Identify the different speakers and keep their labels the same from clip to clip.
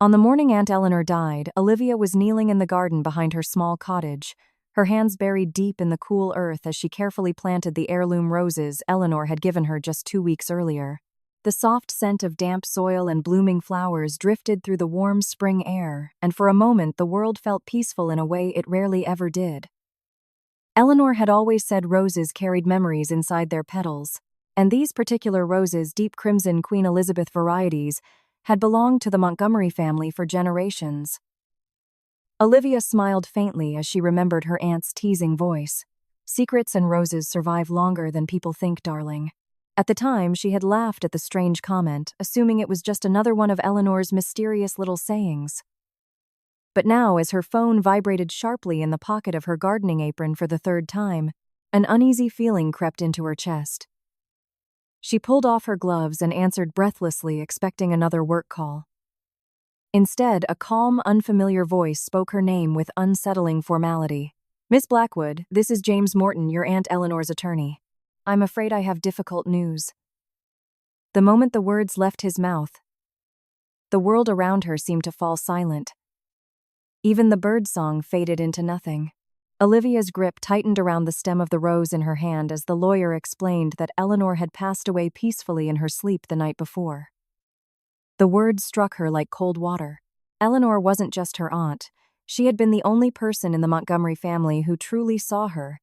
Speaker 1: On the morning Aunt Eleanor died, Olivia was kneeling in the garden behind her small cottage, her hands buried deep in the cool earth as she carefully planted the heirloom roses Eleanor had given her just 2 weeks earlier. The soft scent of damp soil and blooming flowers drifted through the warm spring air, and for a moment the world felt peaceful in a way it rarely ever did. Eleanor had always said roses carried memories inside their petals, and these particular roses, deep crimson Queen Elizabeth varieties, had belonged to the Montgomery family for generations. Olivia smiled faintly as she remembered her aunt's teasing voice. "Secrets and roses survive longer than people think, darling." At the time, she had laughed at the strange comment, assuming it was just another one of Eleanor's mysterious little sayings. But now, as her phone vibrated sharply in the pocket of her gardening apron for the 3rd time, an uneasy feeling crept into her chest. She pulled off her gloves and answered breathlessly, expecting another work call. Instead, a calm, unfamiliar voice spoke her name with unsettling formality. "Miss Blackwood, this is James Morton, your Aunt Eleanor's attorney. I'm afraid I have difficult news." The moment the words left his mouth, the world around her seemed to fall silent. Even the birdsong faded into nothing. Olivia's grip tightened around the stem of the rose in her hand as the lawyer explained that Eleanor had passed away peacefully in her sleep the night before. The words struck her like cold water. Eleanor wasn't just her aunt. She had been the only person in the Montgomery family who truly saw her.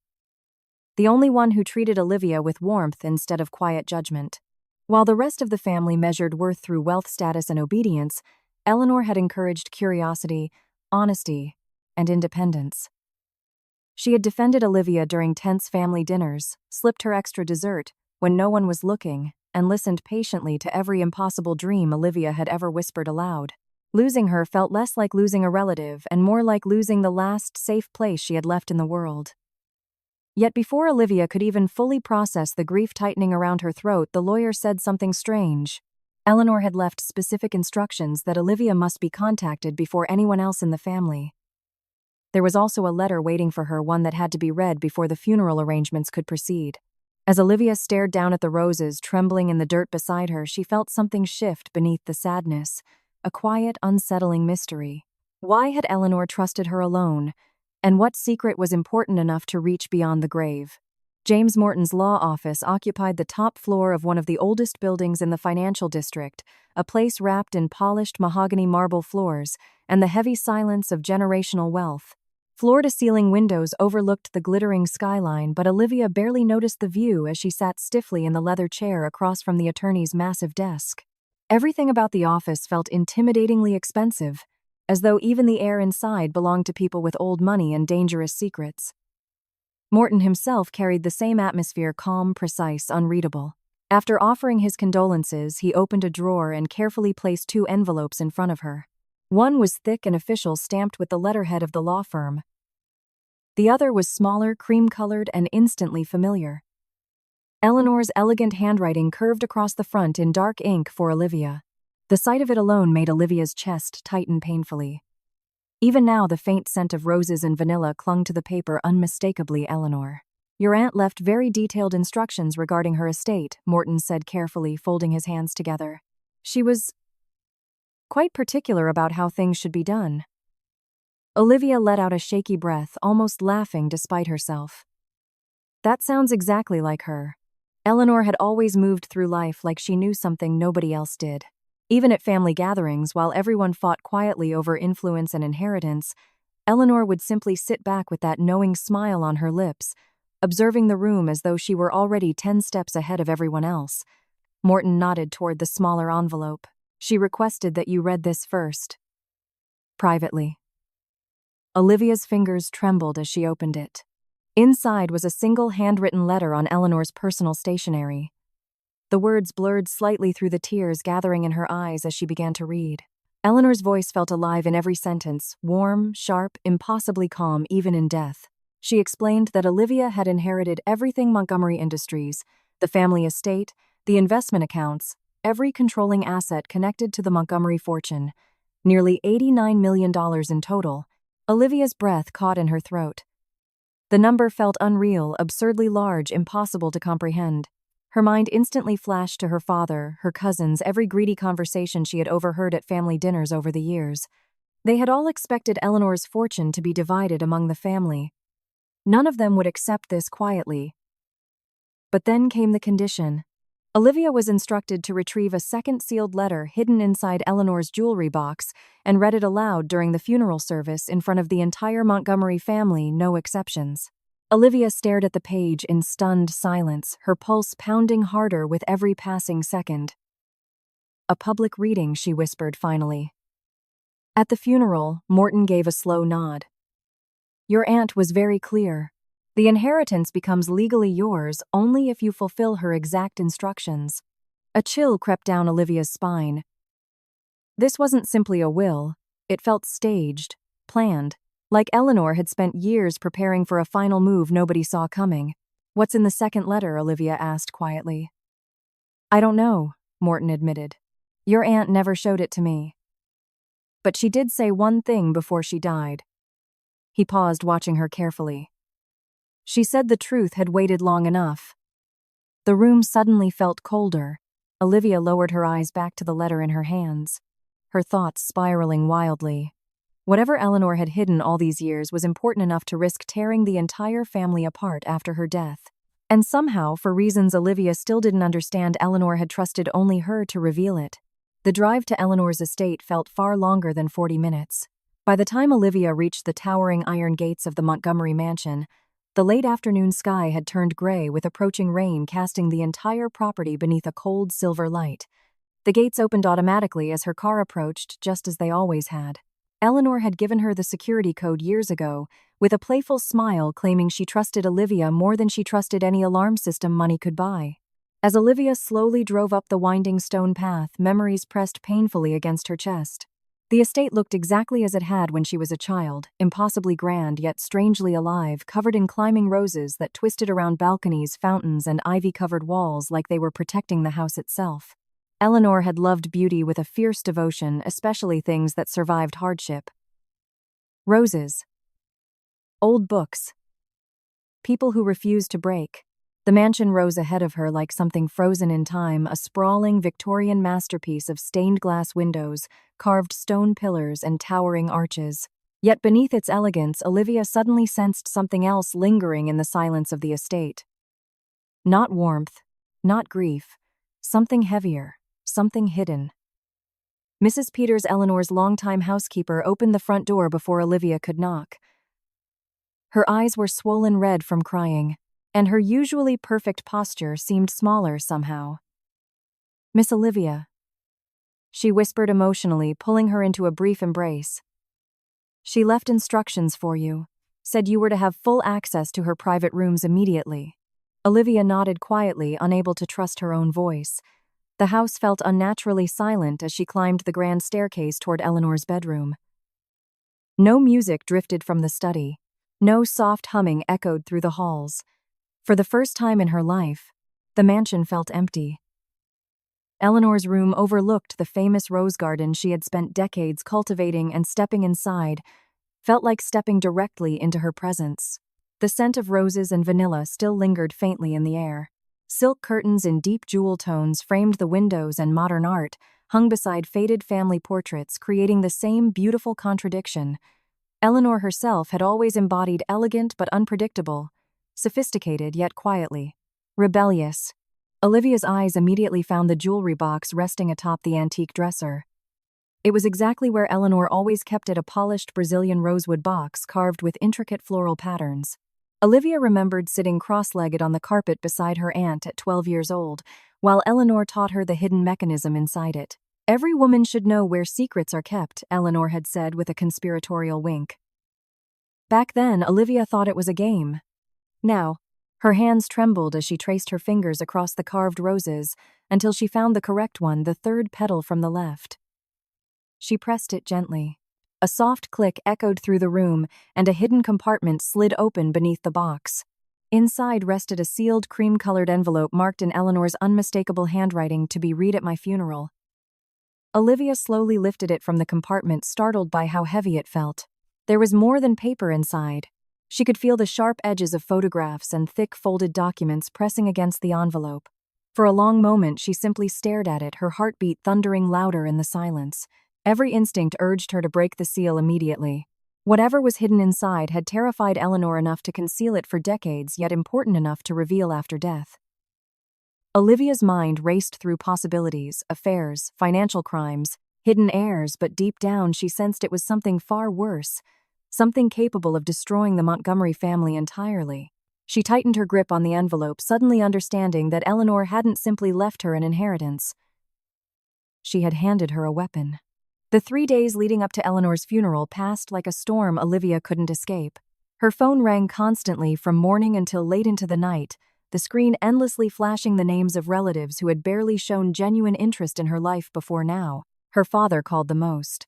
Speaker 1: The only one who treated Olivia with warmth instead of quiet judgment. While the rest of the family measured worth through wealth, status, and obedience, Eleanor had encouraged curiosity, honesty, and independence. She had defended Olivia during tense family dinners, slipped her extra dessert when no one was looking, and listened patiently to every impossible dream Olivia had ever whispered aloud. Losing her felt less like losing a relative and more like losing the last safe place she had left in the world. Yet before Olivia could even fully process the grief tightening around her throat, the lawyer said something strange. Eleanor had left specific instructions that Olivia must be contacted before anyone else in the family. There was also a letter waiting for her, one that had to be read before the funeral arrangements could proceed. As Olivia stared down at the roses trembling in the dirt beside her, she felt something shift beneath the sadness, a quiet, unsettling mystery. Why had Eleanor trusted her alone, and what secret was important enough to reach beyond the grave? James Morton's law office occupied the top floor of one of the oldest buildings in the financial district, a place wrapped in polished mahogany marble floors and the heavy silence of generational wealth. Floor-to-ceiling windows overlooked the glittering skyline, but Olivia barely noticed the view as she sat stiffly in the leather chair across from the attorney's massive desk. Everything about the office felt intimidatingly expensive, as though even the air inside belonged to people with old money and dangerous secrets. Morton himself carried the same atmosphere, calm, precise, unreadable. After offering his condolences, he opened a drawer and carefully placed 2 envelopes in front of her. One was thick and official, stamped with the letterhead of the law firm. The other was smaller, cream-colored, and instantly familiar. Eleanor's elegant handwriting curved across the front in dark ink for Olivia. The sight of it alone made Olivia's chest tighten painfully. Even now, the faint scent of roses and vanilla clung to the paper, unmistakably Eleanor. "Your aunt left very detailed instructions regarding her estate," Morton said carefully, folding his hands together. "She was quite particular about how things should be done." Olivia let out a shaky breath, almost laughing despite herself. That sounds exactly like her. Eleanor had always moved through life like she knew something nobody else did. Even at family gatherings, while everyone fought quietly over influence and inheritance, Eleanor would simply sit back with that knowing smile on her lips, observing the room as though she were already 10 steps ahead of everyone else. Morton nodded toward the smaller envelope. "She requested that you read this first. Privately." Olivia's fingers trembled as she opened it. Inside was a single handwritten letter on Eleanor's personal stationery. The words blurred slightly through the tears gathering in her eyes as she began to read. Eleanor's voice felt alive in every sentence, warm, sharp, impossibly calm even in death. She explained that Olivia had inherited everything Montgomery Industries, the family estate, the investment accounts, every controlling asset connected to the Montgomery fortune, nearly $89 million in total. Olivia's breath caught in her throat. The number felt unreal, absurdly large, impossible to comprehend. Her mind instantly flashed to her father, her cousins, every greedy conversation she had overheard at family dinners over the years. They had all expected Eleanor's fortune to be divided among the family. None of them would accept this quietly. But then came the condition. Olivia was instructed to retrieve a second sealed letter hidden inside Eleanor's jewelry box and read it aloud during the funeral service in front of the entire Montgomery family, no exceptions. Olivia stared at the page in stunned silence, her pulse pounding harder with every passing second. "A public reading," she whispered finally. At the funeral, Morton gave a slow nod. "Your aunt was very clear. The inheritance becomes legally yours only if you fulfill her exact instructions." A chill crept down Olivia's spine. This wasn't simply a will, it felt staged, planned, like Eleanor had spent years preparing for a final move nobody saw coming. "What's in the second letter?" Olivia asked quietly. "I don't know," Morton admitted. "Your aunt never showed it to me. But she did say one thing before she died." He paused, watching her carefully. "She said the truth had waited long enough." The room suddenly felt colder. Olivia lowered her eyes back to the letter in her hands, her thoughts spiraling wildly. Whatever Eleanor had hidden all these years was important enough to risk tearing the entire family apart after her death. And somehow, for reasons Olivia still didn't understand, Eleanor had trusted only her to reveal it. The drive to Eleanor's estate felt far longer than 40 minutes. By the time Olivia reached the towering iron gates of the Montgomery mansion, the late afternoon sky had turned gray, with approaching rain casting the entire property beneath a cold silver light. The gates opened automatically as her car approached, just as they always had. Eleanor had given her the security code years ago, with a playful smile claiming she trusted Olivia more than she trusted any alarm system money could buy. As Olivia slowly drove up the winding stone path, memories pressed painfully against her chest. The estate looked exactly as it had when she was a child, impossibly grand yet strangely alive, covered in climbing roses that twisted around balconies, fountains, and ivy-covered walls like they were protecting the house itself. Eleanor had loved beauty with a fierce devotion, especially things that survived hardship. Roses. Old books. People who refused to break. The mansion rose ahead of her like something frozen in time, a sprawling Victorian masterpiece of stained glass windows, carved stone pillars, and towering arches. Yet beneath its elegance, Olivia suddenly sensed something else lingering in the silence of the estate. Not warmth, not grief, something heavier, something hidden. Mrs. Peters, Eleanor's longtime housekeeper, opened the front door before Olivia could knock. Her eyes were swollen red from crying, and her usually perfect posture seemed smaller somehow. "Miss Olivia," she whispered emotionally, pulling her into a brief embrace. "She left instructions for you, said you were to have full access to her private rooms immediately." Olivia nodded quietly, unable to trust her own voice. The house felt unnaturally silent as she climbed the grand staircase toward Eleanor's bedroom. No music drifted from the study. No soft humming echoed through the halls. For the first time in her life, the mansion felt empty. Eleanor's room overlooked the famous rose garden she had spent decades cultivating, and stepping inside felt like stepping directly into her presence. The scent of roses and vanilla still lingered faintly in the air. Silk curtains in deep jewel tones framed the windows, and modern art hung beside faded family portraits, creating the same beautiful contradiction. Eleanor herself had always embodied elegant but unpredictable, sophisticated yet quietly rebellious. Olivia's eyes immediately found the jewelry box resting atop the antique dresser. It was exactly where Eleanor always kept it, a polished Brazilian rosewood box carved with intricate floral patterns. Olivia remembered sitting cross-legged on the carpet beside her aunt at 12 years old, while Eleanor taught her the hidden mechanism inside it. "Every woman should know where secrets are kept," Eleanor had said with a conspiratorial wink. Back then, Olivia thought it was a game. Now, her hands trembled as she traced her fingers across the carved roses until she found the correct one, the third petal from the left. She pressed it gently. A soft click echoed through the room, and a hidden compartment slid open beneath the box. Inside rested a sealed cream-colored envelope marked in Eleanor's unmistakable handwriting, "To be read at my funeral." Olivia slowly lifted it from the compartment, startled by how heavy it felt. There was more than paper inside. She could feel the sharp edges of photographs and thick folded documents pressing against the envelope. For a long moment, she simply stared at it, her heartbeat thundering louder in the silence. Every instinct urged her to break the seal immediately. Whatever was hidden inside had terrified Eleanor enough to conceal it for decades, yet important enough to reveal after death. Olivia's mind raced through possibilities, affairs, financial crimes, hidden heirs, but deep down she sensed it was something far worse, something capable of destroying the Montgomery family entirely. She tightened her grip on the envelope, suddenly understanding that Eleanor hadn't simply left her an inheritance. She had handed her a weapon. The 3 days leading up to Eleanor's funeral passed like a storm Olivia couldn't escape. Her phone rang constantly from morning until late into the night, the screen endlessly flashing the names of relatives who had barely shown genuine interest in her life before now. Her father called the most.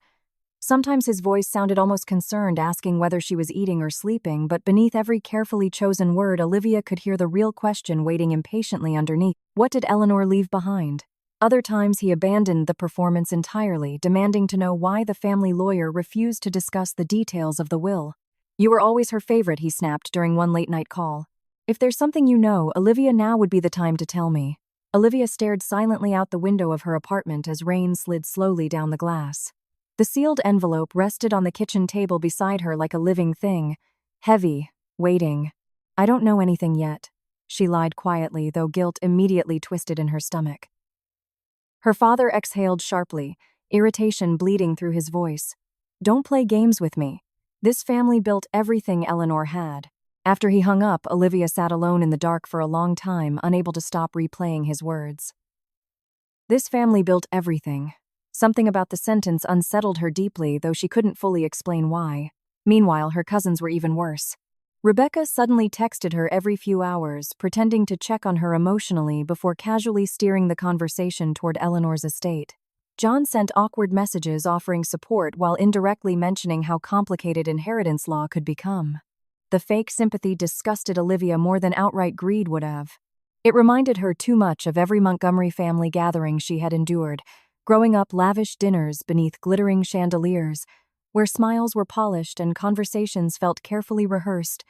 Speaker 1: Sometimes his voice sounded almost concerned, asking whether she was eating or sleeping, but beneath every carefully chosen word, Olivia could hear the real question waiting impatiently underneath. What did Eleanor leave behind? Other times he abandoned the performance entirely, demanding to know why the family lawyer refused to discuss the details of the will. "You were always her favorite," he snapped during one late-night call. "If there's something you know, Olivia, now would be the time to tell me." Olivia stared silently out the window of her apartment as rain slid slowly down the glass. The sealed envelope rested on the kitchen table beside her like a living thing, heavy, waiting. "I don't know anything yet," she lied quietly, though guilt immediately twisted in her stomach. Her father exhaled sharply, irritation bleeding through his voice. "Don't play games with me. This family built everything Eleanor had." After he hung up, Olivia sat alone in the dark for a long time, unable to stop replaying his words. This family built everything. Something about the sentence unsettled her deeply, though she couldn't fully explain why. Meanwhile, her cousins were even worse. Rebecca suddenly texted her every few hours, pretending to check on her emotionally before casually steering the conversation toward Eleanor's estate. John sent awkward messages offering support while indirectly mentioning how complicated inheritance law could become. The fake sympathy disgusted Olivia more than outright greed would have. It reminded her too much of every Montgomery family gathering she had endured, growing up lavish dinners beneath glittering chandeliers, where smiles were polished and conversations felt carefully rehearsed,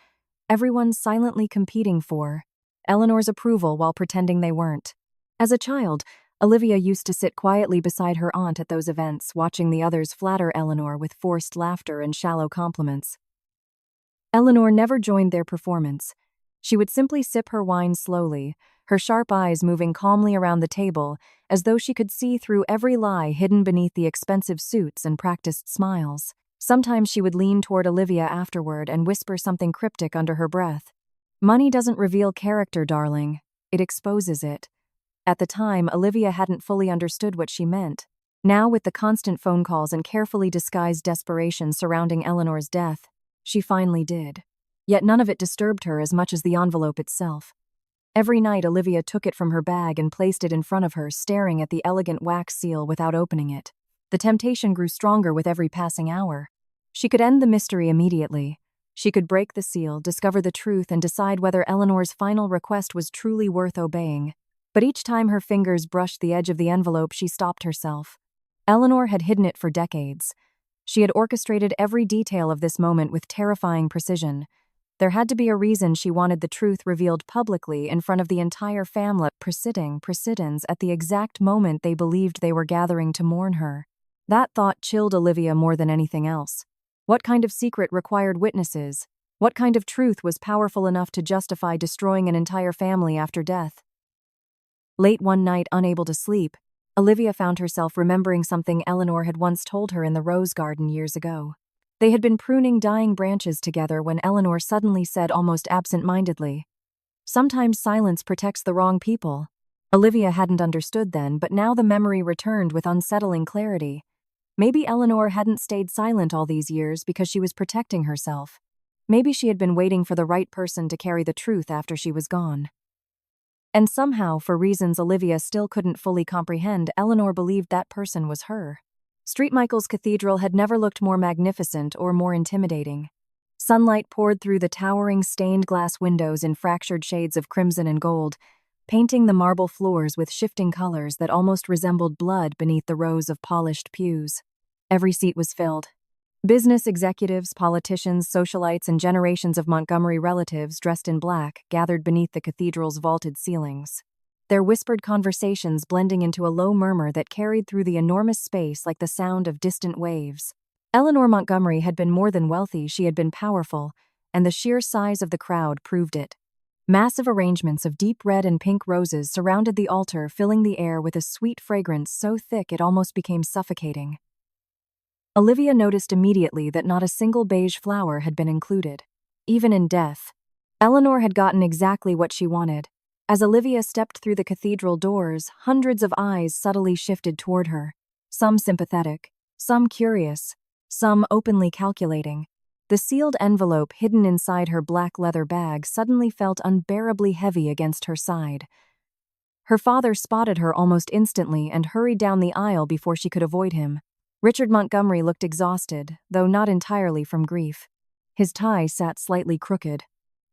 Speaker 1: everyone silently competing for Eleanor's approval while pretending they weren't. As a child, Olivia used to sit quietly beside her aunt at those events, watching the others flatter Eleanor with forced laughter and shallow compliments. Eleanor never joined their performance. She would simply sip her wine slowly, her sharp eyes moving calmly around the table, as though she could see through every lie hidden beneath the expensive suits and practiced smiles. Sometimes she would lean toward Olivia afterward and whisper something cryptic under her breath. "Money doesn't reveal character, darling. It exposes it." At the time, Olivia hadn't fully understood what she meant. Now, with the constant phone calls and carefully disguised desperation surrounding Eleanor's death, she finally did. Yet none of it disturbed her as much as the envelope itself. Every night, Olivia took it from her bag and placed it in front of her, staring at the elegant wax seal without opening it. The temptation grew stronger with every passing hour. She could end the mystery immediately. She could break the seal, discover the truth, and decide whether Eleanor's final request was truly worth obeying. But each time her fingers brushed the edge of the envelope, she stopped herself. Eleanor had hidden it for decades. She had orchestrated every detail of this moment with terrifying precision. There had to be a reason she wanted the truth revealed publicly in front of the entire family, precedence at the exact moment they believed they were gathering to mourn her. That thought chilled Olivia more than anything else. What kind of secret required witnesses? What kind of truth was powerful enough to justify destroying an entire family after death? Late one night, unable to sleep, Olivia found herself remembering something Eleanor had once told her in the rose garden years ago. They had been pruning dying branches together when Eleanor suddenly said almost absent-mindedly, "Sometimes silence protects the wrong people." Olivia hadn't understood then, but now the memory returned with unsettling clarity. Maybe Eleanor hadn't stayed silent all these years because she was protecting herself. Maybe she had been waiting for the right person to carry the truth after she was gone. And somehow, for reasons Olivia still couldn't fully comprehend, Eleanor believed that person was her. St. Michael's Cathedral had never looked more magnificent or more intimidating. Sunlight poured through the towering stained glass windows in fractured shades of crimson and gold, painting the marble floors with shifting colors that almost resembled blood beneath the rows of polished pews. Every seat was filled. Business executives, politicians, socialites, and generations of Montgomery relatives dressed in black gathered beneath the cathedral's vaulted ceilings. their whispered conversations blending into a low murmur that carried through the enormous space like the sound of distant waves. Eleanor Montgomery had been more than wealthy, she had been powerful, and the sheer size of the crowd proved it. Massive arrangements of deep red and pink roses surrounded the altar, filling the air with a sweet fragrance so thick it almost became suffocating. Olivia noticed immediately that not a single beige flower had been included. Even in death, Eleanor had gotten exactly what she wanted. As Olivia stepped through the cathedral doors, hundreds of eyes subtly shifted toward her, some sympathetic, some curious, some openly calculating. The sealed envelope hidden inside her black leather bag suddenly felt unbearably heavy against her side. Her father spotted her almost instantly and hurried down the aisle before she could avoid him. Richard Montgomery looked exhausted, though not entirely from grief. His tie sat slightly crooked,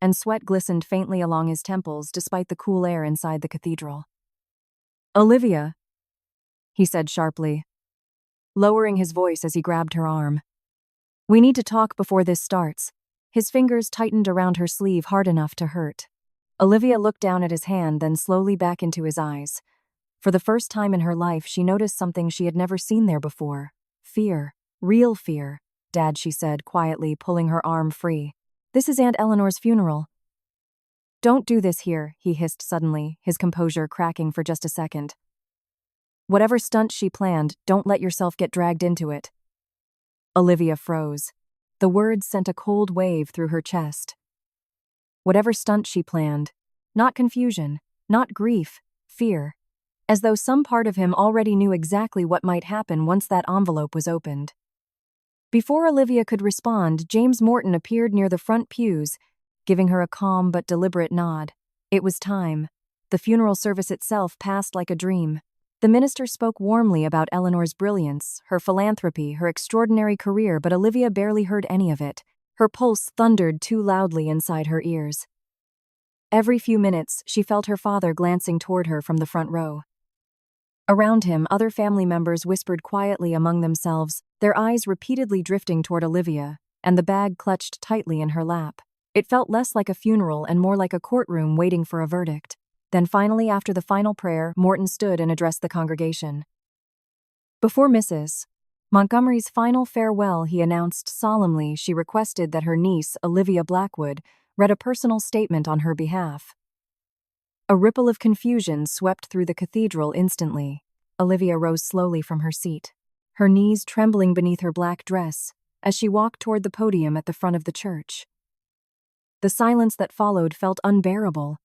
Speaker 1: and sweat glistened faintly along his temples despite the cool air inside the cathedral. "Olivia," he said sharply, lowering his voice as he grabbed her arm. "We need to talk before this starts." His fingers tightened around her sleeve hard enough to hurt. Olivia looked down at his hand, then slowly back into his eyes. For the first time in her life, she noticed something she had never seen there before. Fear. Real fear. "Dad," she said quietly, pulling her arm free. "This is Aunt Eleanor's funeral." "Don't do this here," he hissed suddenly, his composure cracking for just a second. "Whatever stunt she planned, don't let yourself get dragged into it." Olivia froze. The words sent a cold wave through her chest. Whatever stunt she planned. Not confusion, not grief, fear. As though some part of him already knew exactly what might happen once that envelope was opened. Before Olivia could respond, James Morton appeared near the front pews, giving her a calm but deliberate nod. It was time. The funeral service itself passed like a dream. The minister spoke warmly about Eleanor's brilliance, her philanthropy, her extraordinary career, but Olivia barely heard any of it. Her pulse thundered too loudly inside her ears. Every few minutes, she felt her father glancing toward her from the front row. Around him, other family members whispered quietly among themselves, their eyes repeatedly drifting toward Olivia, and the bag clutched tightly in her lap. It felt less like a funeral and more like a courtroom waiting for a verdict. Then finally, after the final prayer, Morton stood and addressed the congregation. Before Mrs. Montgomery's final farewell, he announced solemnly she requested that her niece, Olivia Blackwood, read a personal statement on her behalf. A ripple of confusion swept through the cathedral instantly. Olivia rose slowly from her seat, her knees trembling beneath her black dress, as she walked toward the podium at the front of the church. The silence that followed felt unbearable.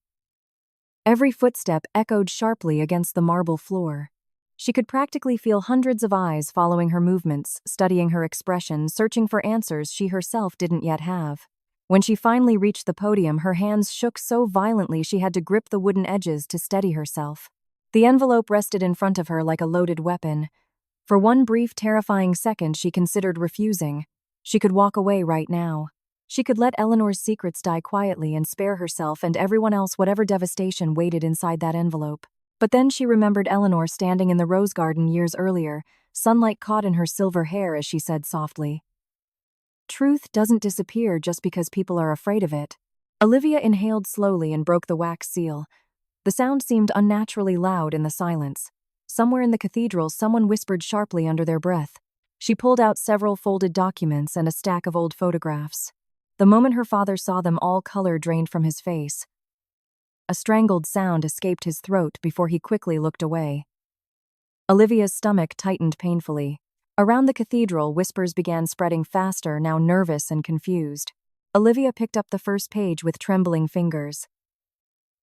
Speaker 1: Every footstep echoed sharply against the marble floor. She could practically feel hundreds of eyes following her movements, studying her expression, searching for answers she herself didn't yet have. When she finally reached the podium, her hands shook so violently she had to grip the wooden edges to steady herself. The envelope rested in front of her like a loaded weapon. For one brief, terrifying second, she considered refusing. She could walk away right now. She could let Eleanor's secrets die quietly and spare herself and everyone else whatever devastation waited inside that envelope. But then she remembered Eleanor standing in the rose garden years earlier, sunlight caught in her silver hair as she said softly, "Truth doesn't disappear just because people are afraid of it." Olivia inhaled slowly and broke the wax seal. The sound seemed unnaturally loud in the silence. Somewhere in the cathedral, someone whispered sharply under their breath. She pulled out several folded documents and a stack of old photographs. The moment her father saw them, all color drained from his face. A strangled sound escaped his throat before he quickly looked away. Olivia's stomach tightened painfully. Around the cathedral, whispers began spreading faster, now nervous and confused. Olivia picked up the first page with trembling fingers.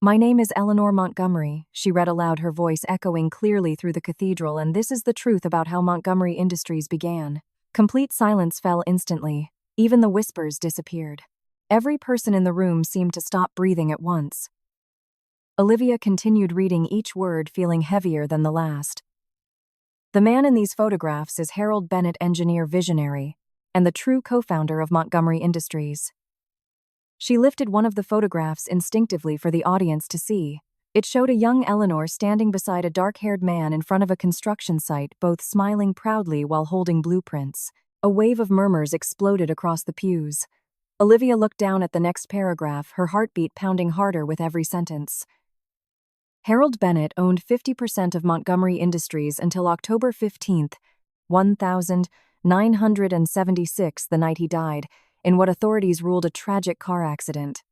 Speaker 1: "My name is Eleanor Montgomery," she read aloud, her voice echoing clearly through the cathedral, "and this is the truth about how Montgomery Industries began." Complete silence fell instantly. Even the whispers disappeared. Every person in the room seemed to stop breathing at once. Olivia continued reading each word, feeling heavier than the last. "The man in these photographs is Harold Bennett, engineer visionary, and the true co-founder of Montgomery Industries." She lifted one of the photographs instinctively for the audience to see. It showed a young Eleanor standing beside a dark-haired man in front of a construction site, both smiling proudly while holding blueprints. A wave of murmurs exploded across the pews. Olivia looked down at the next paragraph, her heartbeat pounding harder with every sentence. Harold Bennett owned 50% of Montgomery Industries until October 15, 1976, the night he died, in what authorities ruled a tragic car accident.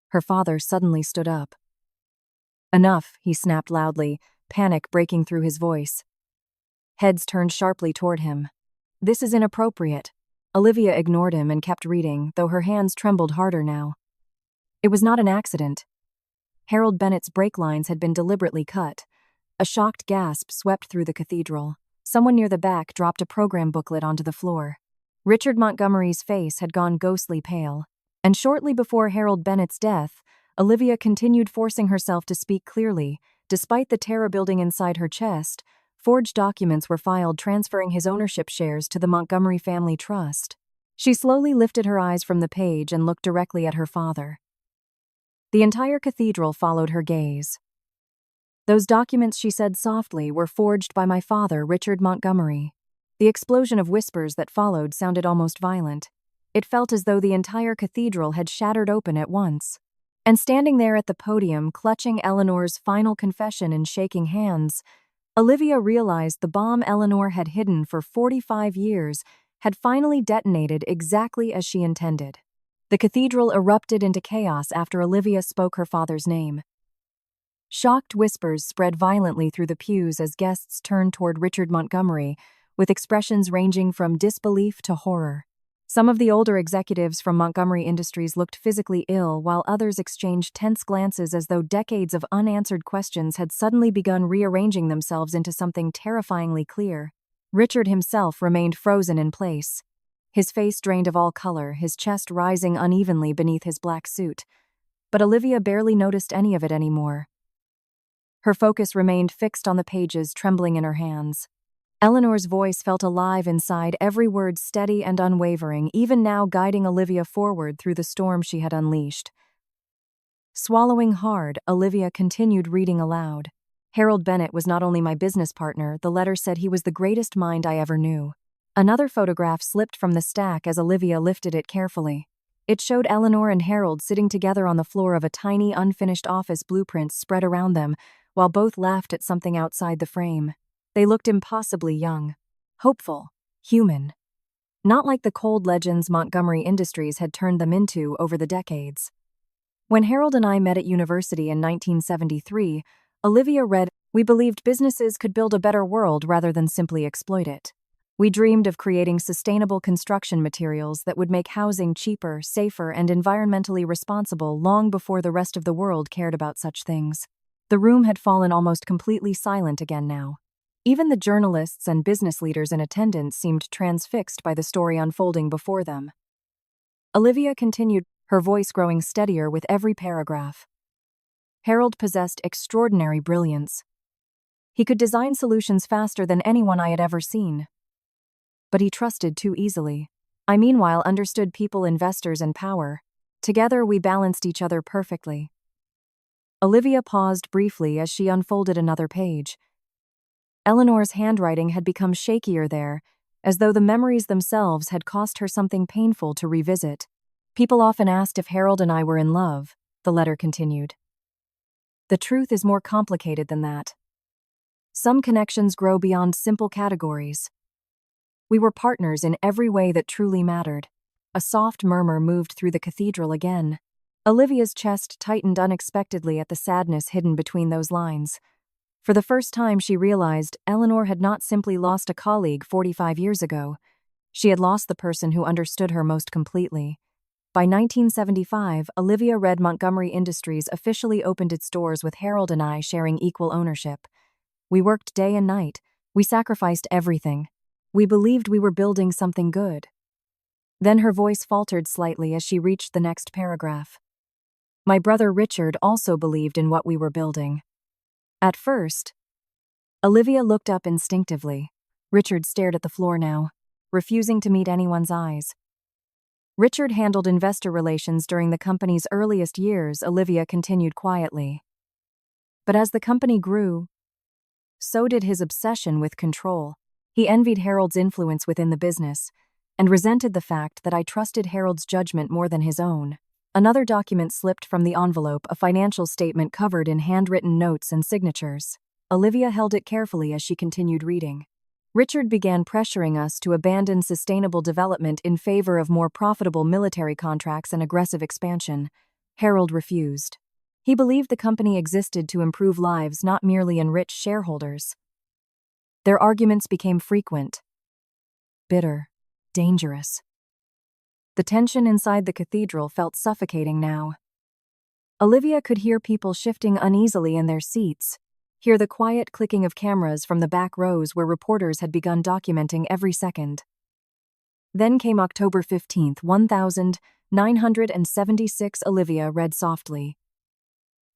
Speaker 1: Her father suddenly stood up. "Enough," he snapped loudly, panic breaking through his voice. Heads turned sharply toward him. "This is inappropriate." Olivia ignored him and kept reading, though her hands trembled harder now. It was not an accident. Harold Bennett's brake lines had been deliberately cut. A shocked gasp swept through the cathedral. Someone near the back dropped a program booklet onto the floor. Richard Montgomery's face had gone ghostly pale, and shortly before Harold Bennett's death, Olivia continued forcing herself to speak clearly. Despite the terror building inside her chest, forged documents were filed transferring his ownership shares to the Montgomery Family Trust. She slowly lifted her eyes from the page and looked directly at her father. The entire cathedral followed her gaze. "Those documents," she said softly, "were forged by my father, Richard Montgomery." The explosion of whispers that followed sounded almost violent. It felt as though the entire cathedral had shattered open at once. And standing there at the podium, clutching Eleanor's final confession and shaking hands, Olivia realized the bomb Eleanor had hidden for 45 years had finally detonated exactly as she intended. The cathedral erupted into chaos after Olivia spoke her father's name. Shocked whispers spread violently through the pews as guests turned toward Richard Montgomery, with expressions ranging from disbelief to horror. Some of the older executives from Montgomery Industries looked physically ill, while others exchanged tense glances as though decades of unanswered questions had suddenly begun rearranging themselves into something terrifyingly clear. Richard himself remained frozen in place, his face drained of all color, his chest rising unevenly beneath his black suit. But Olivia barely noticed any of it anymore. Her focus remained fixed on the pages, trembling in her hands. Eleanor's voice felt alive inside, every word steady and unwavering, even now guiding Olivia forward through the storm she had unleashed. Swallowing hard, Olivia continued reading aloud. "Harold Bennett was not only my business partner, the letter said he was the greatest mind I ever knew." Another photograph slipped from the stack as Olivia lifted it carefully. It showed Eleanor and Harold sitting together on the floor of a tiny, unfinished office, blueprints spread around them, while both laughed at something outside the frame. They looked impossibly young, hopeful, human. Not like the cold legends Montgomery Industries had turned them into over the decades. When Harold and I met at university in 1973, Olivia read, "We believed businesses could build a better world rather than simply exploit it. We dreamed of creating sustainable construction materials that would make housing cheaper, safer, and environmentally responsible long before the rest of the world cared about such things." The room had fallen almost completely silent again now. Even the journalists and business leaders in attendance seemed transfixed by the story unfolding before them. Olivia continued, her voice growing steadier with every paragraph. "Harold possessed extraordinary brilliance. He could design solutions faster than anyone I had ever seen. But he trusted too easily. I meanwhile understood people, investors, and power. Together we balanced each other perfectly." Olivia paused briefly as she unfolded another page. Eleanor's handwriting had become shakier there, as though the memories themselves had cost her something painful to revisit. "People often asked if Harold and I were in love," the letter continued. "The truth is more complicated than that. Some connections grow beyond simple categories. We were partners in every way that truly mattered." A soft murmur moved through the cathedral again. Olivia's chest tightened unexpectedly at the sadness hidden between those lines. For the first time, she realized Eleanor had not simply lost a colleague 45 years ago. She had lost the person who understood her most completely. By 1975, Olivia read Montgomery Industries officially opened its doors with Harold and I sharing equal ownership. We worked day and night. We sacrificed everything. We believed we were building something good. Then her voice faltered slightly as she reached the next paragraph. "My brother Richard also believed in what we were building." At first, Olivia looked up instinctively. Richard stared at the floor now, refusing to meet anyone's eyes. Richard handled investor relations during the company's earliest years, Olivia continued quietly. But as the company grew, so did his obsession with control. He envied Harold's influence within the business and resented the fact that I trusted Harold's judgment more than his own. Another document slipped from the envelope, a financial statement covered in handwritten notes and signatures. Olivia held it carefully as she continued reading. Richard began pressuring us to abandon sustainable development in favor of more profitable military contracts and aggressive expansion. Harold refused. He believed the company existed to improve lives, not merely enrich shareholders. Their arguments became frequent, bitter, dangerous. The tension inside the cathedral felt suffocating now. Olivia could hear people shifting uneasily in their seats, hear the quiet clicking of cameras from the back rows where reporters had begun documenting every second. Then came October 15th, 1976. Olivia read softly.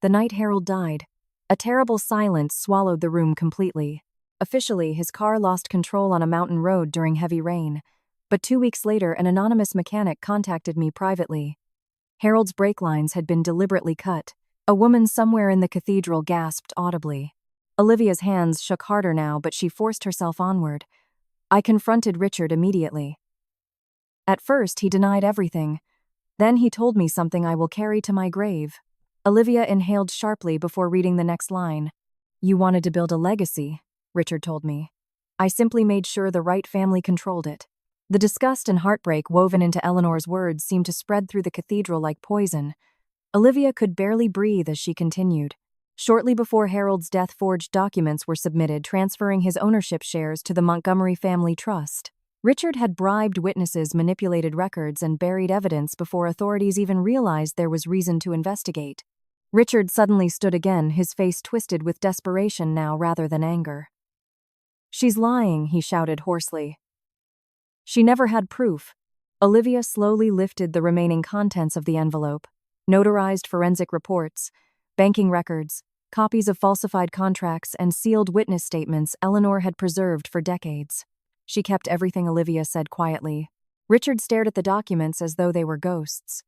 Speaker 1: The night Harold died. A terrible silence swallowed the room completely. Officially, his car lost control on a mountain road during heavy rain. But 2 weeks later, an anonymous mechanic contacted me privately. Harold's brake lines had been deliberately cut. A woman somewhere in the cathedral gasped audibly. Olivia's hands shook harder now, but she forced herself onward. I confronted Richard immediately. At first, he denied everything. Then he told me something I will carry to my grave. Olivia inhaled sharply before reading the next line. You wanted to build a legacy, Richard told me. I simply made sure the right family controlled it. The disgust and heartbreak woven into Eleanor's words seemed to spread through the cathedral like poison. Olivia could barely breathe as she continued. Shortly before Harold's death, forged documents were submitted transferring his ownership shares to the Montgomery Family Trust. Richard had bribed witnesses, manipulated records, and buried evidence before authorities even realized there was reason to investigate. Richard suddenly stood again, his face twisted with desperation now rather than anger. She's lying, he shouted hoarsely. She never had proof. Olivia slowly lifted the remaining contents of the envelope. Notarized forensic reports, banking records, copies of falsified contracts, and sealed witness statements Eleanor had preserved for decades. She kept everything, Olivia said quietly. Richard stared at the documents as though they were ghosts.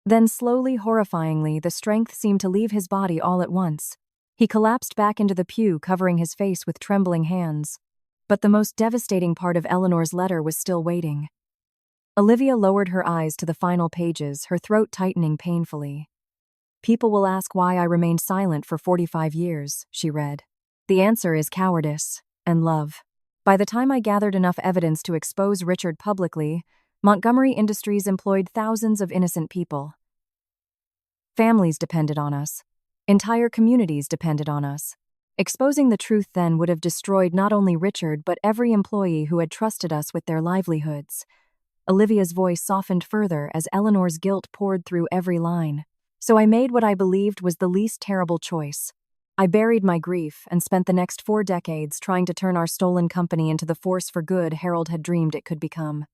Speaker 1: Then slowly, horrifyingly, the strength seemed to leave his body all at once. He collapsed back into the pew, covering his face with trembling hands. But the most devastating part of Eleanor's letter was still waiting. Olivia lowered her eyes to the final pages, her throat tightening painfully. People will ask why I remained silent for 45 years, she read. The answer is cowardice and love. By the time I gathered enough evidence to expose Richard publicly, Montgomery Industries employed thousands of innocent people. Families depended on us. Entire communities depended on us. Exposing the truth then would have destroyed not only Richard but every employee who had trusted us with their livelihoods. Olivia's voice softened further as Eleanor's guilt poured through every line. So I made what I believed was the least terrible choice. I buried my grief and spent the next 4 decades trying to turn our stolen company into the force for good Harold had dreamed it could become.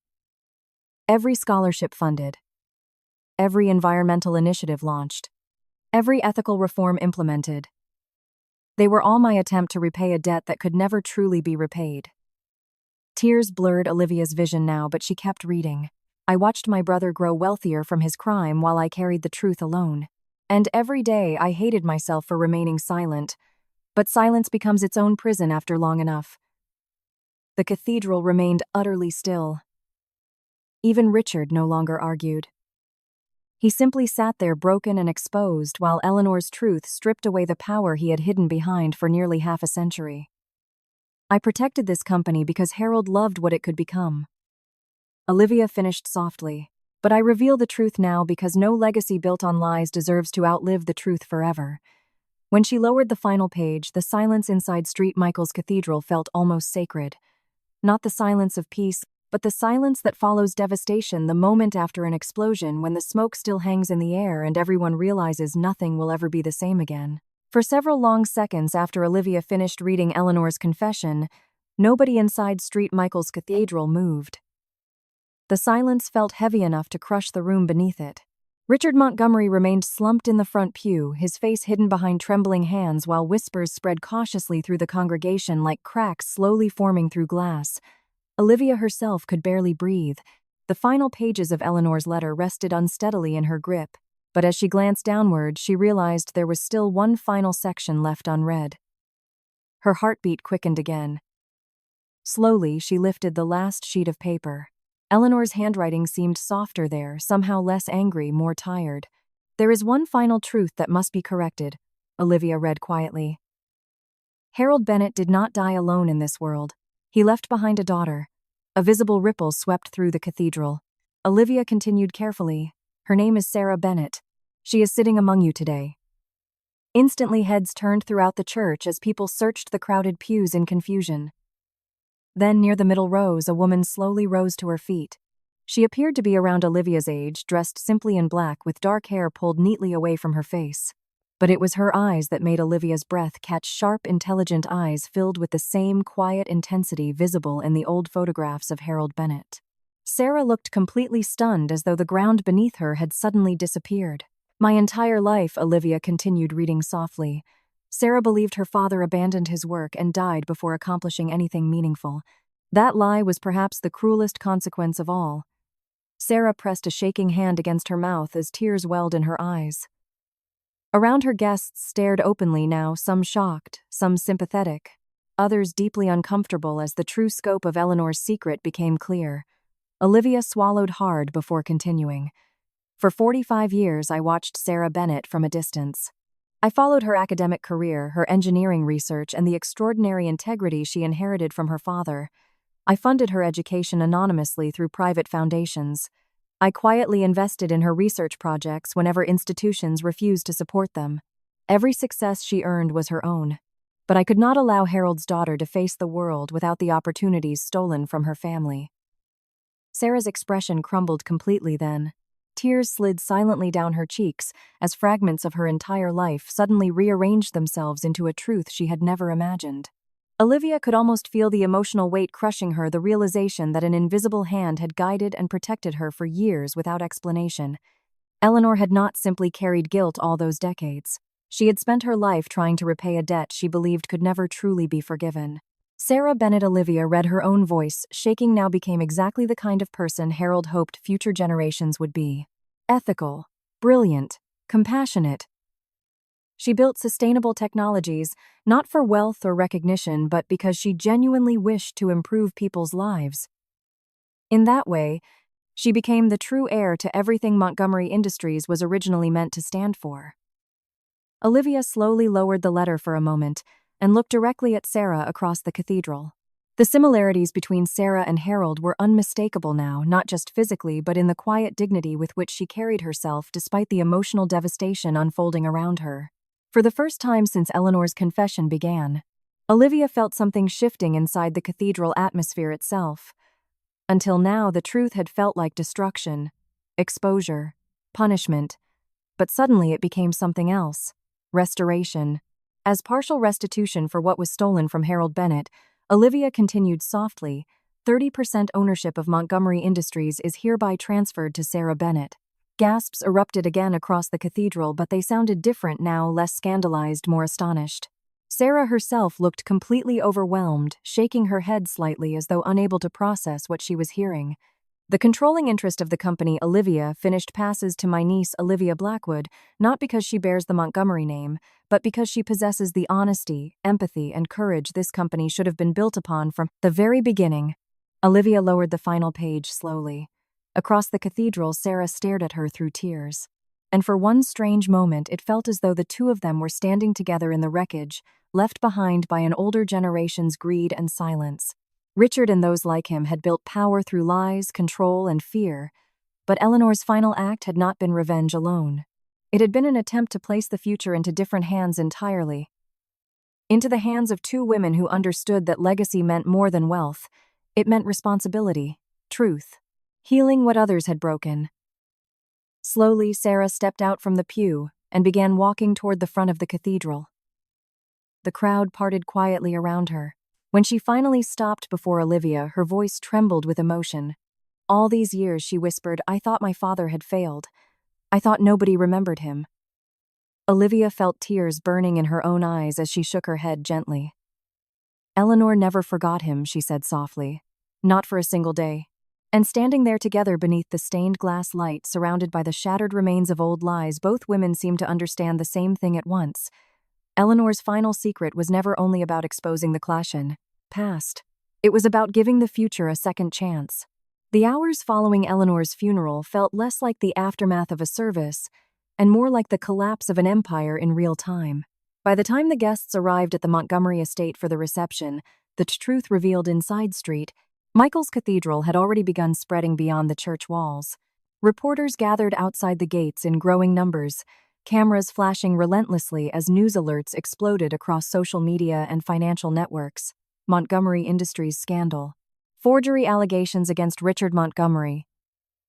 Speaker 1: Every scholarship funded. Every environmental initiative launched. Every ethical reform implemented. They were all my attempt to repay a debt that could never truly be repaid. Tears blurred Olivia's vision now, but she kept reading. I watched my brother grow wealthier from his crime while I carried the truth alone. And every day I hated myself for remaining silent. But silence becomes its own prison after long enough. The cathedral remained utterly still. Even Richard no longer argued. He simply sat there broken and exposed while Eleanor's truth stripped away the power he had hidden behind for nearly half a century. I protected this company because Harold loved what it could become. Olivia finished softly, but I reveal the truth now because no legacy built on lies deserves to outlive the truth forever. When she lowered the final page, the silence inside St. Michael's Cathedral felt almost sacred. Not the silence of peace, but the silence that follows devastation, the moment after an explosion when the smoke still hangs in the air and everyone realizes nothing will ever be the same again. For several long seconds after Olivia finished reading Eleanor's confession, nobody inside St. Michael's Cathedral moved. The silence felt heavy enough to crush the room beneath it. Richard Montgomery remained slumped in the front pew, his face hidden behind trembling hands while whispers spread cautiously through the congregation like cracks slowly forming through glass. Olivia herself could barely breathe. The final pages of Eleanor's letter rested unsteadily in her grip, but as she glanced downward, she realized there was still one final section left unread. Her heartbeat quickened again. Slowly, she lifted the last sheet of paper. Eleanor's handwriting seemed softer there, somehow less angry, more tired. "There is one final truth that must be corrected," Olivia read quietly. "Harold Bennett did not die alone in this world. He left behind a daughter." A visible ripple swept through the cathedral. Olivia continued carefully. "Her name is Sarah Bennett. She is sitting among you today." Instantly, heads turned throughout the church as people searched the crowded pews in confusion. Then, near the middle rows, a woman slowly rose to her feet. She appeared to be around Olivia's age, dressed simply in black with dark hair pulled neatly away from her face. But it was her eyes that made Olivia's breath catch, sharp, intelligent eyes filled with the same quiet intensity visible in the old photographs of Harold Bennett. Sarah looked completely stunned, as though the ground beneath her had suddenly disappeared. "My entire life," Olivia continued, reading softly, "Sarah believed her father abandoned his work and died before accomplishing anything meaningful. That lie was perhaps the cruelest consequence of all." Sarah pressed a shaking hand against her mouth as tears welled in her eyes. Around her, guests stared openly now, some shocked, some sympathetic, others deeply uncomfortable as the true scope of Eleanor's secret became clear. Olivia swallowed hard before continuing. "For 45 years, I watched Sarah Bennett from a distance. I followed her academic career, her engineering research, and the extraordinary integrity she inherited from her father. I funded her education anonymously through private foundations. I quietly invested in her research projects whenever institutions refused to support them. Every success she earned was her own. But I could not allow Harold's daughter to face the world without the opportunities stolen from her family." Sarah's expression crumbled completely then. Tears slid silently down her cheeks as fragments of her entire life suddenly rearranged themselves into a truth she had never imagined. Olivia could almost feel the emotional weight crushing her, the realization that an invisible hand had guided and protected her for years without explanation. Eleanor had not simply carried guilt all those decades. She had spent her life trying to repay a debt she believed could never truly be forgiven. Sarah Bennett. Olivia read her own voice, shaking now, became exactly the kind of person Harold hoped future generations would be. Ethical, brilliant, compassionate. She built sustainable technologies, not for wealth or recognition, but because she genuinely wished to improve people's lives. In that way, she became the true heir to everything Montgomery Industries was originally meant to stand for. Olivia slowly lowered the letter for a moment and looked directly at Sarah across the cathedral. The similarities between Sarah and Harold were unmistakable now, not just physically but in the quiet dignity with which she carried herself despite the emotional devastation unfolding around her. For the first time since Eleanor's confession began, Olivia felt something shifting inside the cathedral atmosphere itself. Until now, the truth had felt like destruction, exposure, punishment, but suddenly it became something else: restoration. As partial restitution for what was stolen from Harold Bennett, Olivia continued softly, 30% ownership of Montgomery Industries is hereby transferred to Sarah Bennett. Gasps erupted again across the cathedral, but they sounded different now, less scandalized, more astonished. Sarah herself looked completely overwhelmed, shaking her head slightly as though unable to process what she was hearing. "The controlling interest of the company, Olivia, finished passes to my niece, Olivia Blackwood, not because she bears the Montgomery name, but because she possesses the honesty, empathy, and courage this company should have been built upon from the very beginning." Olivia lowered the final page slowly. Across the cathedral, Sarah stared at her through tears. And for one strange moment, it felt as though the two of them were standing together in the wreckage, left behind by an older generation's greed and silence. Richard and those like him had built power through lies, control, and fear, but Eleanor's final act had not been revenge alone. It had been an attempt to place the future into different hands entirely. Into the hands of two women who understood that legacy meant more than wealth. It meant responsibility, truth, healing what others had broken. Slowly, Sarah stepped out from the pew and began walking toward the front of the cathedral. The crowd parted quietly around her. When she finally stopped before Olivia, her voice trembled with emotion. "All these years," she whispered, "I thought my father had failed. I thought nobody remembered him." Olivia felt tears burning in her own eyes as she shook her head gently. "Eleanor never forgot him," she said softly. "Not for a single day." And standing there together beneath the stained glass light, surrounded by the shattered remains of old lies, both women seemed to understand the same thing at once. Eleanor's final secret was never only about exposing the past. It was about giving the future a second chance. The hours following Eleanor's funeral felt less like the aftermath of a service and more like the collapse of an empire in real time. By the time the guests arrived at the Montgomery estate for the reception, the truth revealed in Side Street, Michael's Cathedral had already begun spreading beyond the church walls. Reporters gathered outside the gates in growing numbers, cameras flashing relentlessly as news alerts exploded across social media and financial networks. Montgomery Industries scandal. Forgery allegations against Richard Montgomery.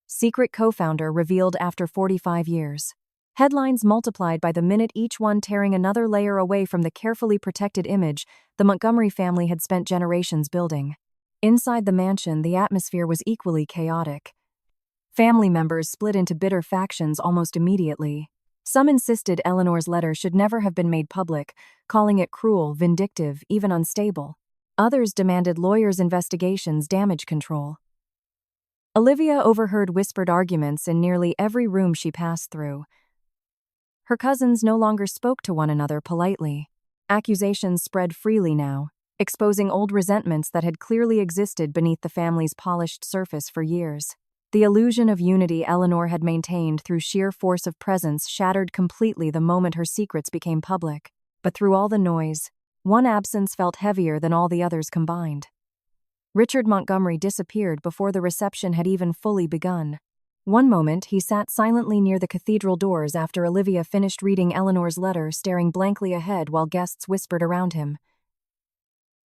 Speaker 1: Secret co-founder revealed after 45 years. Headlines multiplied by the minute, each one tearing another layer away from the carefully protected image the Montgomery family had spent generations building. Inside the mansion, the atmosphere was equally chaotic. Family members split into bitter factions almost immediately. Some insisted Eleanor's letter should never have been made public, calling it cruel, vindictive, even unstable. Others demanded lawyers' investigations, damage control. Olivia overheard whispered arguments in nearly every room she passed through. Her cousins no longer spoke to one another politely. Accusations spread freely now, exposing old resentments that had clearly existed beneath the family's polished surface for years. The illusion of unity Eleanor had maintained through sheer force of presence shattered completely the moment her secrets became public. But through all the noise, one absence felt heavier than all the others combined. Richard Montgomery disappeared before the reception had even fully begun. One moment, he sat silently near the cathedral doors after Olivia finished reading Eleanor's letter, staring blankly ahead while guests whispered around him.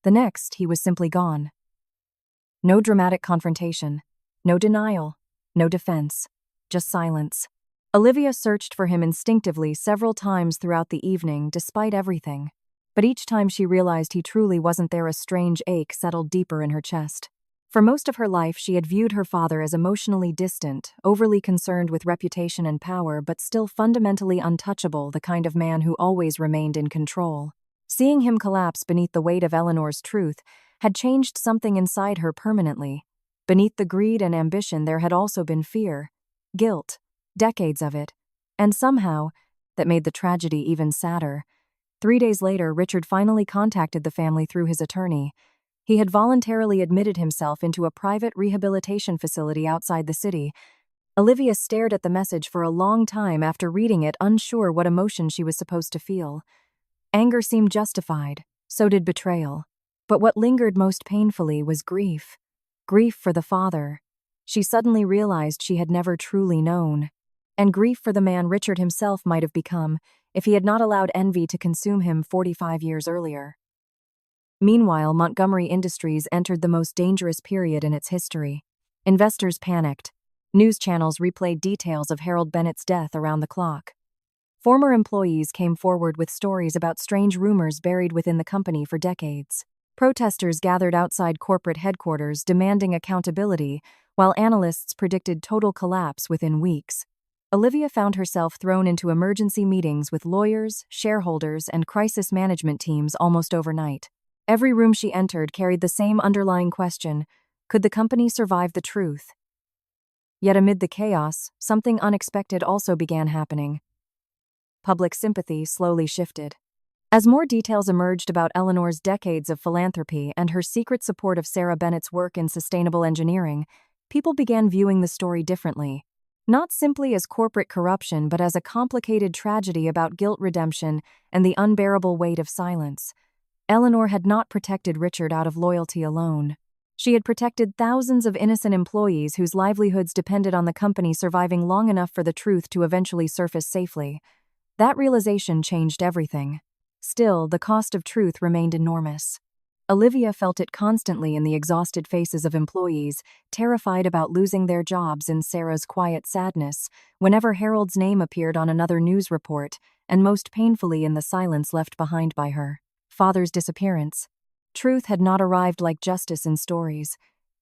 Speaker 1: The next, he was simply gone. No dramatic confrontation, no denial, no defense, just silence. Olivia searched for him instinctively several times throughout the evening, despite everything. But each time she realized he truly wasn't there, a strange ache settled deeper in her chest. For most of her life, she had viewed her father as emotionally distant, overly concerned with reputation and power, but still fundamentally untouchable, the kind of man who always remained in control. Seeing him collapse beneath the weight of Eleanor's truth had changed something inside her permanently. Beneath the greed and ambition, there had also been fear, guilt, decades of it, and somehow, that made the tragedy even sadder. 3 days later, Richard finally contacted the family through his attorney. He had voluntarily admitted himself into a private rehabilitation facility outside the city. Olivia stared at the message for a long time after reading it, unsure what emotion she was supposed to feel. Anger seemed justified, so did betrayal. But what lingered most painfully was grief. Grief for the father she suddenly realized she had never truly known. And grief for the man Richard himself might have become if he had not allowed envy to consume him 45 years earlier. Meanwhile, Montgomery Industries entered the most dangerous period in its history. Investors panicked. News channels replayed details of Harold Bennett's death around the clock. Former employees came forward with stories about strange rumors buried within the company for decades. Protesters gathered outside corporate headquarters demanding accountability, while analysts predicted total collapse within weeks. Olivia found herself thrown into emergency meetings with lawyers, shareholders, and crisis management teams almost overnight. Every room she entered carried the same underlying question: could the company survive the truth? Yet amid the chaos, something unexpected also began happening. Public sympathy slowly shifted. As more details emerged about Eleanor's decades of philanthropy and her secret support of Sarah Bennett's work in sustainable engineering, people began viewing the story differently. Not simply as corporate corruption, but as a complicated tragedy about guilt, redemption, and the unbearable weight of silence. Eleanor had not protected Richard out of loyalty alone. She had protected thousands of innocent employees whose livelihoods depended on the company surviving long enough for the truth to eventually surface safely. That realization changed everything. Still, the cost of truth remained enormous. Olivia felt it constantly in the exhausted faces of employees, terrified about losing their jobs, in Sarah's quiet sadness whenever Harold's name appeared on another news report, and most painfully in the silence left behind by her father's disappearance. Truth had not arrived like justice in stories.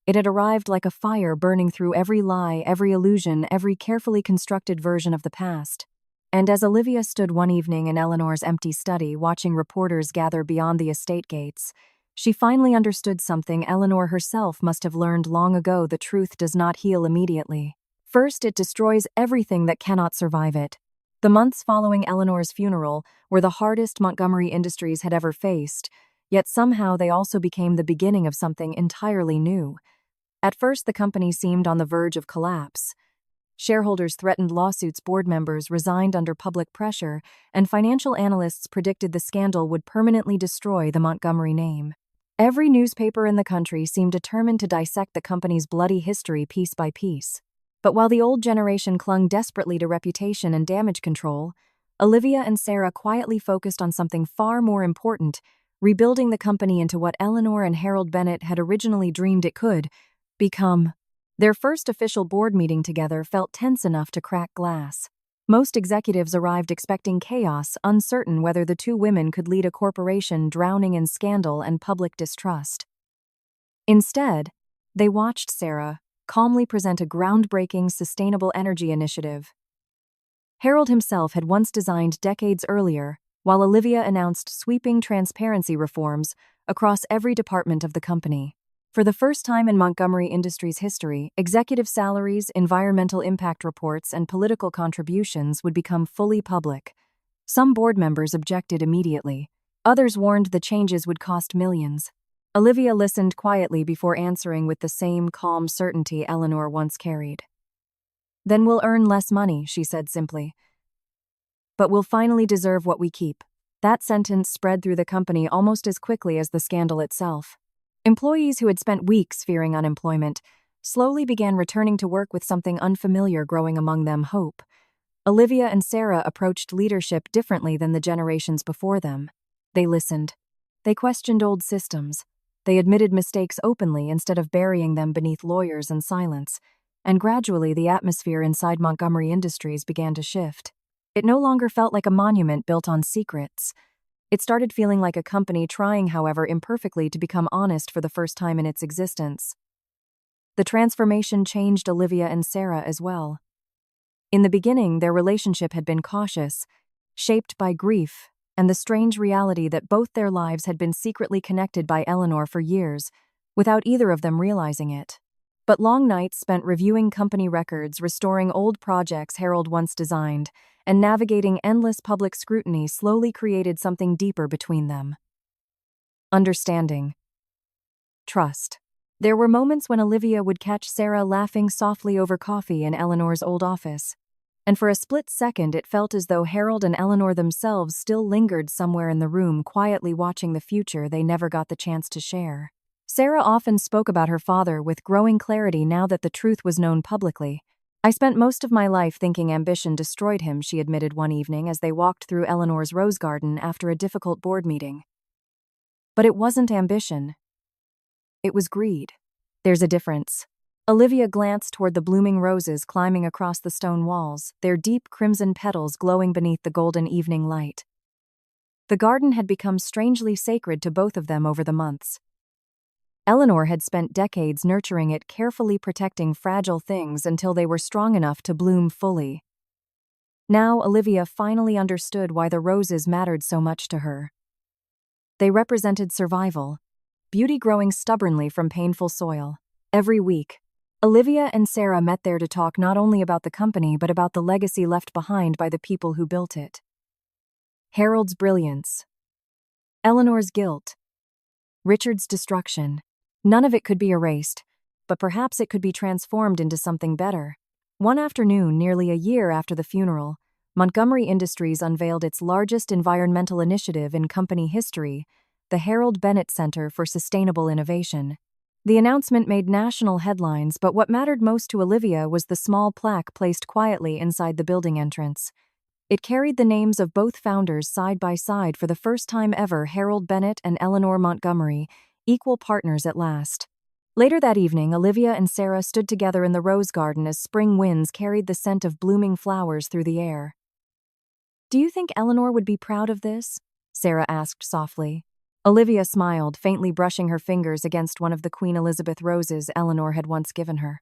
Speaker 1: It had arrived like a fire burning through every lie, every illusion, every carefully constructed version of the past. And as Olivia stood one evening in Eleanor's empty study, watching reporters gather beyond the estate gates, she finally understood something Eleanor herself must have learned long ago: the truth does not heal immediately. First, it destroys everything that cannot survive it. The months following Eleanor's funeral were the hardest Montgomery Industries had ever faced, yet somehow they also became the beginning of something entirely new. At first, the company seemed on the verge of collapse. Shareholders threatened lawsuits, board members resigned under public pressure, and financial analysts predicted the scandal would permanently destroy the Montgomery name. Every newspaper in the country seemed determined to dissect the company's bloody history piece by piece. But while the old generation clung desperately to reputation and damage control, Olivia and Sarah quietly focused on something far more important: rebuilding the company into what Eleanor and Harold Bennett had originally dreamed it could become. Their first official board meeting together felt tense enough to crack glass. Most executives arrived expecting chaos, uncertain whether the two women could lead a corporation drowning in scandal and public distrust. Instead, they watched Sarah calmly present a groundbreaking sustainable energy initiative. Harold himself had once designed decades earlier, while Olivia announced sweeping transparency reforms across every department of the company. For the first time in Montgomery Industries' history, executive salaries, environmental impact reports, and political contributions would become fully public. Some board members objected immediately. Others warned the changes would cost millions. Olivia listened quietly before answering with the same calm certainty Eleanor once carried. "Then we'll earn less money," she said simply. "But we'll finally deserve what we keep." That sentence spread through the company almost as quickly as the scandal itself. Employees who had spent weeks fearing unemployment slowly began returning to work with something unfamiliar growing among them: hope. Olivia and Sarah approached leadership differently than the generations before them. They listened. They questioned old systems. They admitted mistakes openly instead of burying them beneath lawyers and silence. And gradually, the atmosphere inside Montgomery Industries began to shift. It no longer felt like a monument built on secrets. It started feeling like a company trying, however imperfectly, to become honest for the first time in its existence. The transformation changed Olivia and Sarah as well. In the beginning, their relationship had been cautious, shaped by grief and the strange reality that both their lives had been secretly connected by Eleanor for years, without either of them realizing it. But long nights spent reviewing company records, restoring old projects Harold once designed, and navigating endless public scrutiny slowly created something deeper between them. Understanding. Trust. There were moments when Olivia would catch Sarah laughing softly over coffee in Eleanor's old office, and for a split second it felt as though Harold and Eleanor themselves still lingered somewhere in the room, quietly watching the future they never got the chance to share. Sarah often spoke about her father with growing clarity now that the truth was known publicly. "I spent most of my life thinking ambition destroyed him," she admitted one evening as they walked through Eleanor's rose garden after a difficult board meeting. "But it wasn't ambition. It was greed. There's a difference." Olivia glanced toward the blooming roses climbing across the stone walls, their deep crimson petals glowing beneath the golden evening light. The garden had become strangely sacred to both of them over the months. Eleanor had spent decades nurturing it, carefully protecting fragile things until they were strong enough to bloom fully. Now Olivia finally understood why the roses mattered so much to her. They represented survival, beauty growing stubbornly from painful soil. Every week, Olivia and Sarah met there to talk not only about the company but about the legacy left behind by the people who built it. Harold's brilliance, Eleanor's guilt, Richard's destruction. None of it could be erased, but perhaps it could be transformed into something better. One afternoon, nearly a year after the funeral, Montgomery Industries unveiled its largest environmental initiative in company history, the Harold Bennett Center for Sustainable Innovation. The announcement made national headlines, but what mattered most to Olivia was the small plaque placed quietly inside the building entrance. It carried the names of both founders side by side for the first time ever: Harold Bennett and Eleanor Montgomery, equal partners at last. Later that evening, Olivia and Sarah stood together in the rose garden as spring winds carried the scent of blooming flowers through the air. "Do you think Eleanor would be proud of this?" Sarah asked softly. Olivia smiled, faintly brushing her fingers against one of the Queen Elizabeth roses Eleanor had once given her.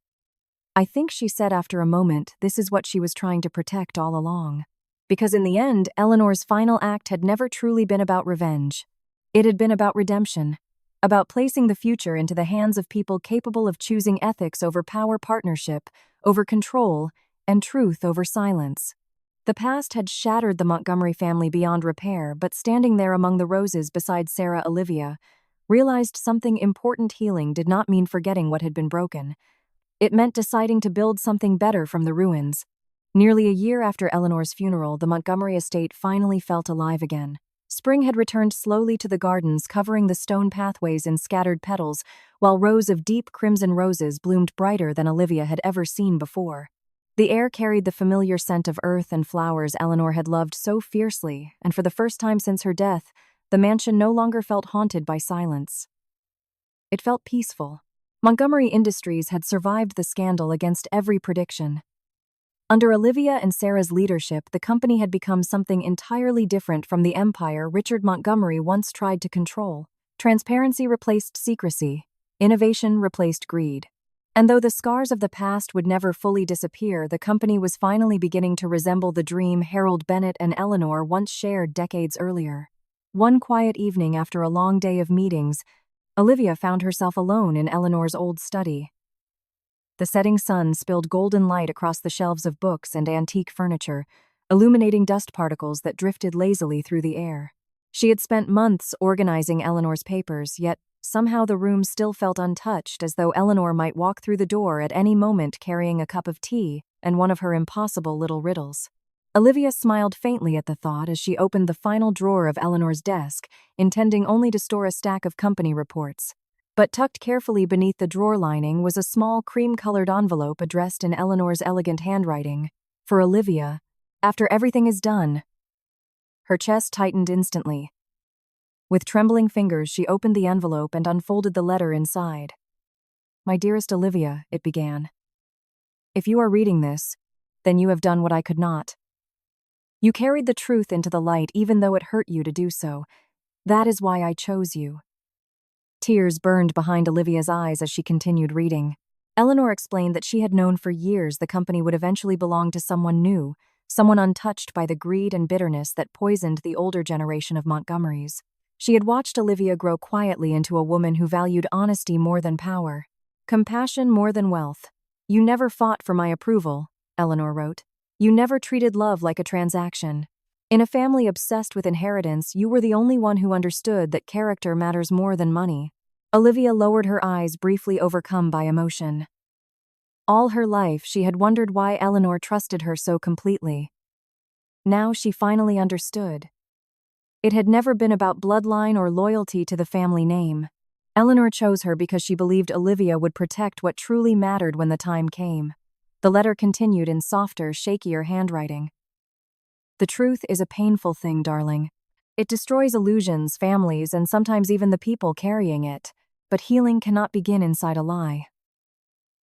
Speaker 1: "I think," she said after a moment, "this is what she was trying to protect all along." Because in the end, Eleanor's final act had never truly been about revenge. It had been about redemption, about placing the future into the hands of people capable of choosing ethics over power, partnership over control, and truth over silence. The past had shattered the Montgomery family beyond repair, but standing there among the roses beside Sarah, Olivia realized something important. Healing did not mean forgetting what had been broken. It meant deciding to build something better from the ruins. Nearly a year after Eleanor's funeral, the Montgomery estate finally felt alive again. Spring had returned slowly to the gardens, covering the stone pathways in scattered petals, while rows of deep crimson roses bloomed brighter than Olivia had ever seen before. The air carried the familiar scent of earth and flowers Eleanor had loved so fiercely, and for the first time since her death, the mansion no longer felt haunted by silence. It felt peaceful. Montgomery Industries had survived the scandal against every prediction. Under Olivia and Sarah's leadership, the company had become something entirely different from the empire Richard Montgomery once tried to control. Transparency replaced secrecy. Innovation replaced greed. And though the scars of the past would never fully disappear, the company was finally beginning to resemble the dream Harold Bennett and Eleanor once shared decades earlier. One quiet evening after a long day of meetings, Olivia found herself alone in Eleanor's old study. The setting sun spilled golden light across the shelves of books and antique furniture, illuminating dust particles that drifted lazily through the air. She had spent months organizing Eleanor's papers, yet somehow the room still felt untouched, as though Eleanor might walk through the door at any moment carrying a cup of tea and one of her impossible little riddles. Olivia smiled faintly at the thought as she opened the final drawer of Eleanor's desk, intending only to store a stack of company reports. But tucked carefully beneath the drawer lining was a small cream-colored envelope addressed in Eleanor's elegant handwriting. For Olivia, after everything is done. Her chest tightened instantly. With trembling fingers, she opened the envelope and unfolded the letter inside. "My dearest Olivia," it began. "If you are reading this, then you have done what I could not. You carried the truth into the light even though it hurt you to do so. That is why I chose you." Tears burned behind Olivia's eyes as she continued reading. Eleanor explained that she had known for years the company would eventually belong to someone new, someone untouched by the greed and bitterness that poisoned the older generation of Montgomerys. She had watched Olivia grow quietly into a woman who valued honesty more than power, compassion more than wealth. "You never fought for my approval," Eleanor wrote. "You never treated love like a transaction. In a family obsessed with inheritance, you were the only one who understood that character matters more than money." Olivia lowered her eyes, briefly overcome by emotion. All her life, she had wondered why Eleanor trusted her so completely. Now she finally understood. It had never been about bloodline or loyalty to the family name. Eleanor chose her because she believed Olivia would protect what truly mattered when the time came. The letter continued in softer, shakier handwriting. "The truth is a painful thing, darling. It destroys illusions, families, and sometimes even the people carrying it. But healing cannot begin inside a lie.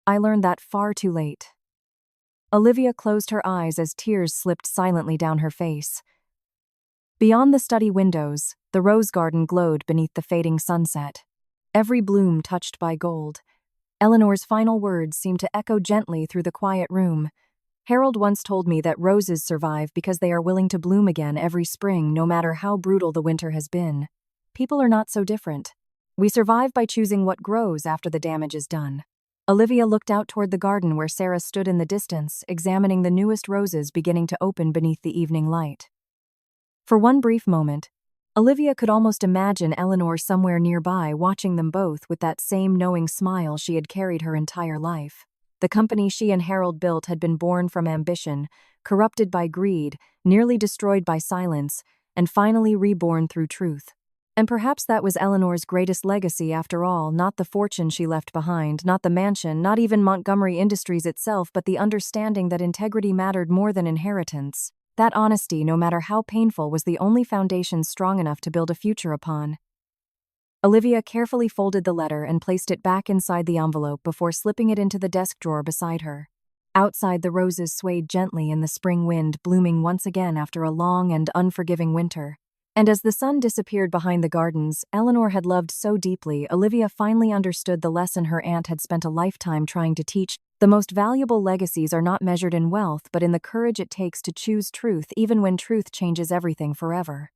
Speaker 1: I learned that far too late." Olivia closed her eyes as tears slipped silently down her face. Beyond the study windows, the rose garden glowed beneath the fading sunset, every bloom touched by gold. Eleanor's final words seemed to echo gently through the quiet room. "Harold once told me that roses survive because they are willing to bloom again every spring, no matter how brutal the winter has been. People are not so different. We survive by choosing what grows after the damage is done." Olivia looked out toward the garden where Sarah stood in the distance, examining the newest roses beginning to open beneath the evening light. For one brief moment, Olivia could almost imagine Eleanor somewhere nearby, watching them both with that same knowing smile she had carried her entire life. The company she and Harold built had been born from ambition, corrupted by greed, nearly destroyed by silence, and finally reborn through truth. And perhaps that was Eleanor's greatest legacy after all, not the fortune she left behind, not the mansion, not even Montgomery Industries itself, but the understanding that integrity mattered more than inheritance. That honesty, no matter how painful, was the only foundation strong enough to build a future upon. Olivia carefully folded the letter and placed it back inside the envelope before slipping it into the desk drawer beside her. Outside, the roses swayed gently in the spring wind, blooming once again after a long and unforgiving winter. And as the sun disappeared behind the gardens Eleanor had loved so deeply, Olivia finally understood the lesson her aunt had spent a lifetime trying to teach. The most valuable legacies are not measured in wealth, but in the courage it takes to choose truth even when truth changes everything forever.